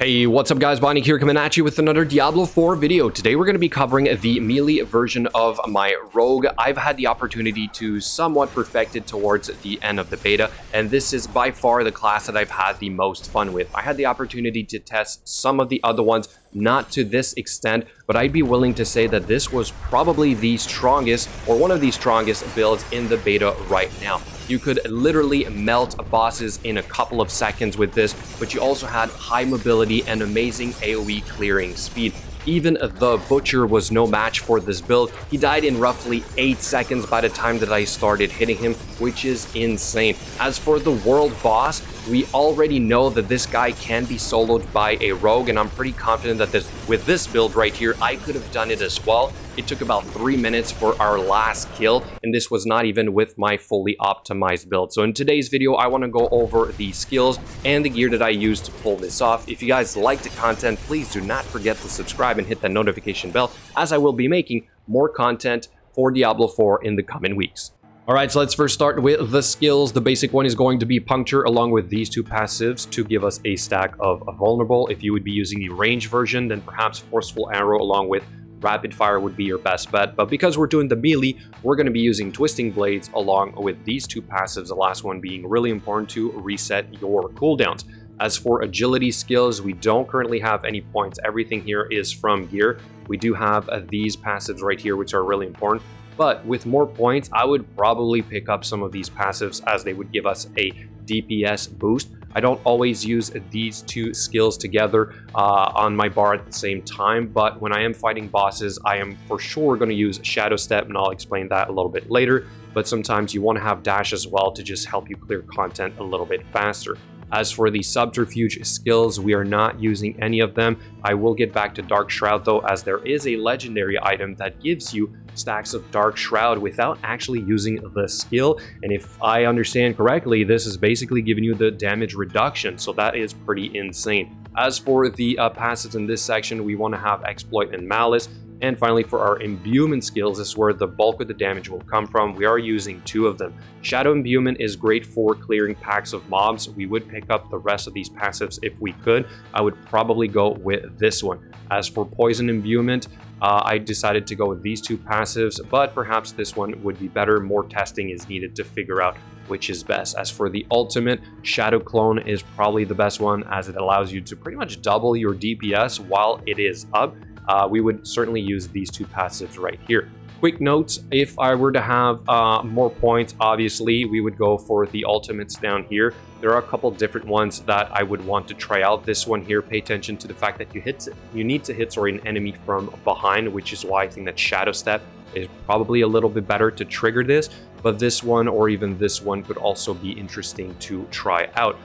Hey, what's up guys, Bonnie here coming at you with another Diablo 4 video. Today we're going to be covering the melee version of my rogue. I've had the opportunity to somewhat perfect it towards the end of the beta, and this is by far the class that I've had the most fun with. I had the opportunity to test some of the other ones, not to this extent, but I'd be willing to say that this was probably the strongest, or one of the strongest builds in the beta right now. You could literally melt bosses in a couple of seconds with this, but you also had high mobility and amazing AoE clearing speed. Even the Butcher was no match for this build. He died in roughly 8 seconds by the time that I started hitting him, which is insane. As for the world boss, we already know that this guy can be soloed by a rogue, and I'm pretty confident that with this build right here, I could have done it as well. It took about 3 minutes for our last kill, and this was not even with my fully optimized build. So in today's video, I want to go over the skills and the gear that I used to pull this off. If you guys like the content, please do not forget to subscribe and hit that notification bell, as I will be making more content for Diablo 4 in the coming weeks. Alright, so let's first start with the skills. The basic one is going to be Puncture along with these two passives to give us a stack of Vulnerable. If you would be using the range version, then perhaps Forceful Arrow along with Rapid Fire would be your best bet. But because we're doing the melee, we're going to be using Twisting Blades along with these two passives, the last one being really important to reset your cooldowns. As for agility skills, we don't currently have any points. Everything here is from gear. We do have these passives right here, which are really important. But with more points, I would probably pick up some of these passives as they would give us a DPS boost. I don't always use these two skills together on my bar at the same time, but when I am fighting bosses, I am for sure going to use Shadow Step, and I'll explain that a little bit later. But sometimes you want to have Dash as well to just help you clear content a little bit faster. As for the subterfuge skills, we are not using any of them. I will get back to Dark Shroud though, as there is a legendary item that gives you stacks of Dark Shroud without actually using the skill. And if I understand correctly, this is basically giving you the damage reduction, so that is pretty insane. As for the passives in this section, we want to have Exploit and Malice. And finally, for our imbuement skills, this is where the bulk of the damage will come from. We are using two of them. Shadow imbuement is great for clearing packs of mobs. We would pick up the rest of these passives if we could. I would probably go with this one. As for poison imbuement, I decided to go with these two passives, but perhaps this one would be better. More testing is needed to figure out which is best. As for the ultimate, Shadow Clone is probably the best one, as it allows you to pretty much double your DPS while it is up. We would certainly use these two passives right here. Quick notes, if I were to have more points, obviously we would go for the ultimates down here. There are a couple different ones that I would want to try out. This one here, pay attention to the fact that you need to hit an enemy from behind, which is why I think that Shadow Step is probably a little bit better to trigger this. But this one or even this one could also be interesting to try out.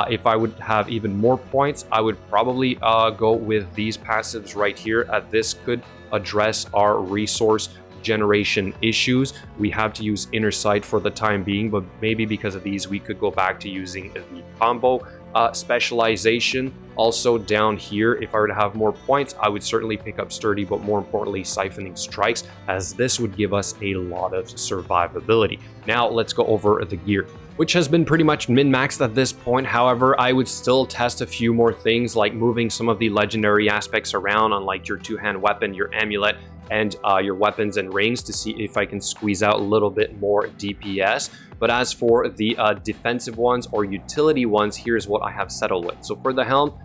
If I would have even more points, I would probably go with these passives right here. This could address our resource generation issues. We have to use Inner Sight for the time being, but maybe because of these, we could go back to using the combo specialization. Also down here, if I were to have more points, I would certainly pick up Sturdy, but more importantly, Siphoning Strikes, as this would give us a lot of survivability. Now let's go over the gear, which has been pretty much min-maxed at this point. However, I would still test a few more things, like moving some of the legendary aspects around on like your two-hand weapon, your amulet, and your weapons and rings to see if I can squeeze out a little bit more DPS. But as for the defensive ones or utility ones, here's what I have settled with. So for the helm,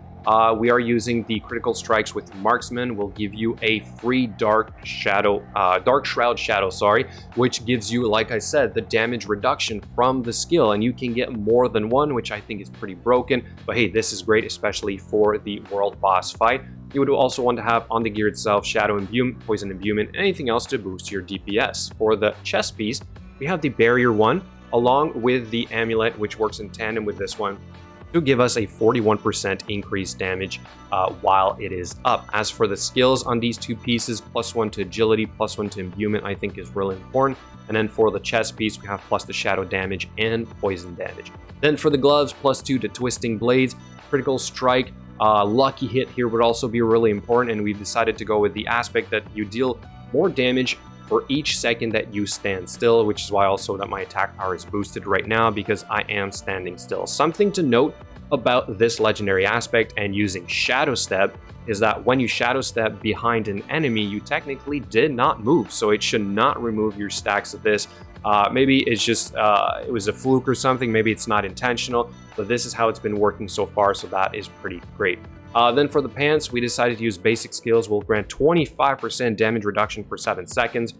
we are using the critical strikes with Marksman. Will give you a free Dark Shroud Shadow, which gives you, like I said, the damage reduction from the skill, and you can get more than one, which I think is pretty broken. But hey, this is great, especially for the world boss fight. You would also want to have on the gear itself Shadow Imbuement, Poison Imbuement, and anything else to boost your DPS. For the chest piece, we have the Barrier one, along with the Amulet, which works in tandem with this one, to give us a 41% increased damage while it is up. As for the skills on these two pieces, +1 to agility, +1 to imbuement, I think is really important. And then for the chest piece, we have plus the shadow damage and poison damage. Then for the gloves, +2 to twisting blades, critical strike, lucky hit here would also be really important. And we've decided to go with the aspect that you deal more damage for each second that you stand still, which is why also that my attack power is boosted right now, because I am standing still. Something to note about this legendary aspect and using Shadow Step is that when you Shadow Step behind an enemy, you technically did not move, so it should not remove your stacks of this. Maybe it's just it was a fluke or something, maybe it's not intentional, but this is how it's been working so far, so that is pretty great. Then for the pants, we decided to use basic skills. Will grant 25% damage reduction for 7 seconds.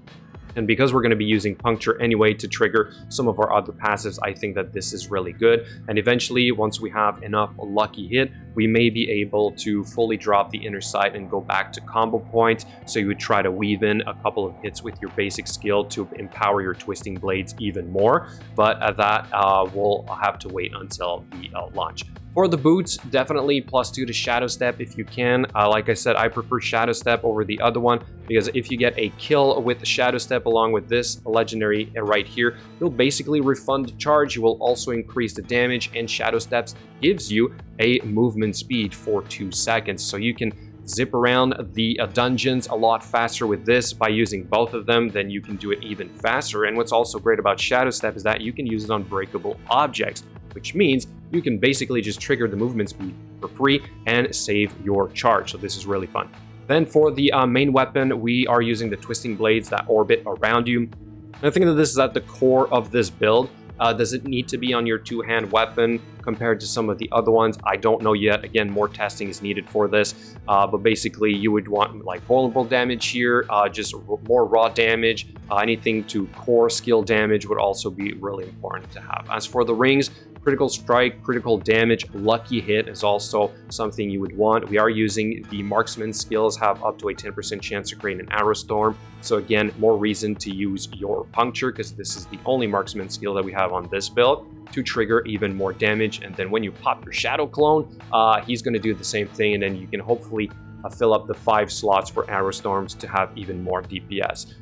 And because we're going to be using Puncture anyway to trigger some of our other passives, I think that this is really good. And eventually, once we have enough lucky hit, we may be able to fully drop the inner sight and go back to combo point. So you would try to weave in a couple of hits with your basic skill to empower your Twisting Blades even more. But that we'll have to wait until the launch. For the boots, definitely +2 to Shadow Step if you can. Like I said, I prefer Shadow Step over the other one because if you get a kill with Shadow Step along with this legendary right here, you'll basically refund the charge. You will also increase the damage, and Shadow Steps gives you a movement speed for 2 seconds. So you can zip around the dungeons a lot faster with this by using both of them. Then you can do it even faster. And what's also great about Shadow Step is that you can use it on breakable objects, which means you can basically just trigger the movement speed for free and save your charge. So this is really fun. Then for the main weapon, we are using the Twisting Blades that orbit around you. And I think that this is at the core of this build. Does it need to be on your two-hand weapon compared to some of the other ones? I don't know yet. Again, more testing is needed for this. But basically, you would want like vulnerable damage here, just more raw damage. Anything to core skill damage would also be really important to have. As for the rings, critical strike, critical damage, lucky hit is also something you would want. We are using the marksman skills, have up to a 10% chance to create an arrow storm. So again, more reason to use your puncture because this is the only marksman skill that we have on this build to trigger even more damage. And then when you pop your shadow clone, he's going to do the same thing, and then you can hopefully fill up the 5 slots for arrow storms to have even more DPS.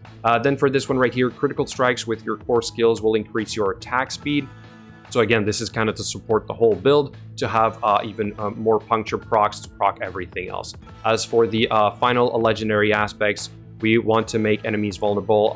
Then for this one right here, critical strikes with your core skills will increase your attack speed. So again, this is kind of to support the whole build, to have even more puncture procs to proc everything else. As for the final legendary aspects, we want to make enemies vulnerable,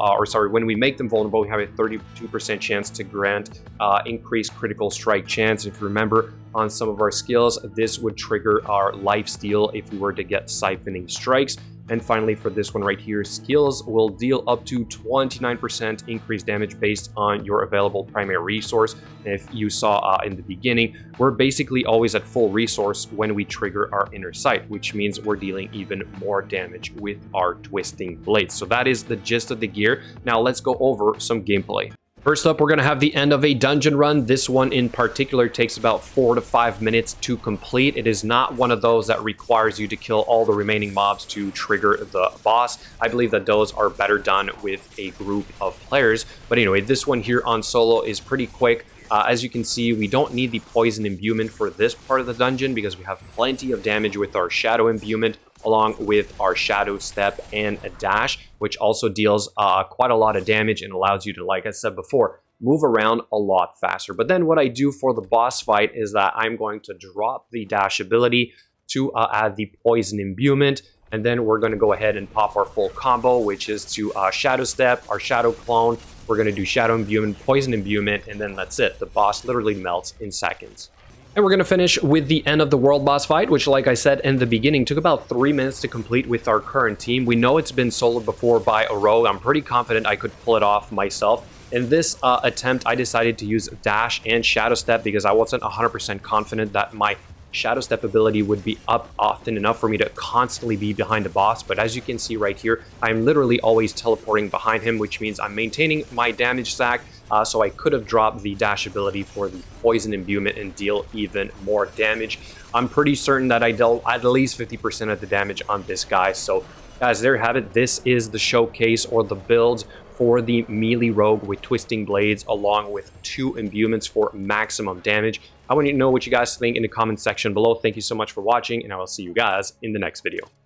when we make them vulnerable, we have a 32% chance to grant increased critical strike chance. If you remember, on some of our skills, this would trigger our lifesteal if we were to get siphoning strikes. And finally, for this one right here, skills will deal up to 29% increased damage based on your available primary resource. And if you saw in the beginning, we're basically always at full resource when we trigger our inner sight, which means we're dealing even more damage with our Twisting Blades. So that is the gist of the gear. Now let's go over some gameplay. First up, we're going to have the end of a dungeon run. This one in particular takes about 4 to 5 minutes to complete. It is not one of those that requires you to kill all the remaining mobs to trigger the boss. I believe that those are better done with a group of players. But anyway, this one here on solo is pretty quick. As you can see, we don't need the poison imbuement for this part of the dungeon because we have plenty of damage with our shadow imbuement, along with our shadow step and a dash, which also deals quite a lot of damage and allows you to, like I said before, move around a lot faster. But then what I do for the boss fight is that I'm going to drop the dash ability to add the poison imbuement, and then we're going to go ahead and pop our full combo, which is to shadow step, our shadow clone. We're going to do shadow imbuement, poison imbuement, and then that's it. The boss literally melts in seconds. And we're going to finish with the end of the world boss fight, which, like I said in the beginning, took about 3 minutes to complete with our current team. We know it's been soloed before by a rogue. I'm pretty confident I could pull it off myself. In this attempt, I decided to use dash and shadow step because I wasn't 100% confident that my shadow step ability would be up often enough for me to constantly be behind the boss. But as you can see right here, I'm literally always teleporting behind him, which means I'm maintaining my damage stack. So I could have dropped the dash ability for the poison imbuement and deal even more damage. I'm pretty certain that I dealt at least 50% of the damage on this guy. So guys, there you have it. This is the showcase or the build for the melee rogue with Twisting Blades, along with 2 imbuments for maximum damage. I want you to know what you guys think in the comment section below. Thank you so much for watching, and I will see you guys in the next video.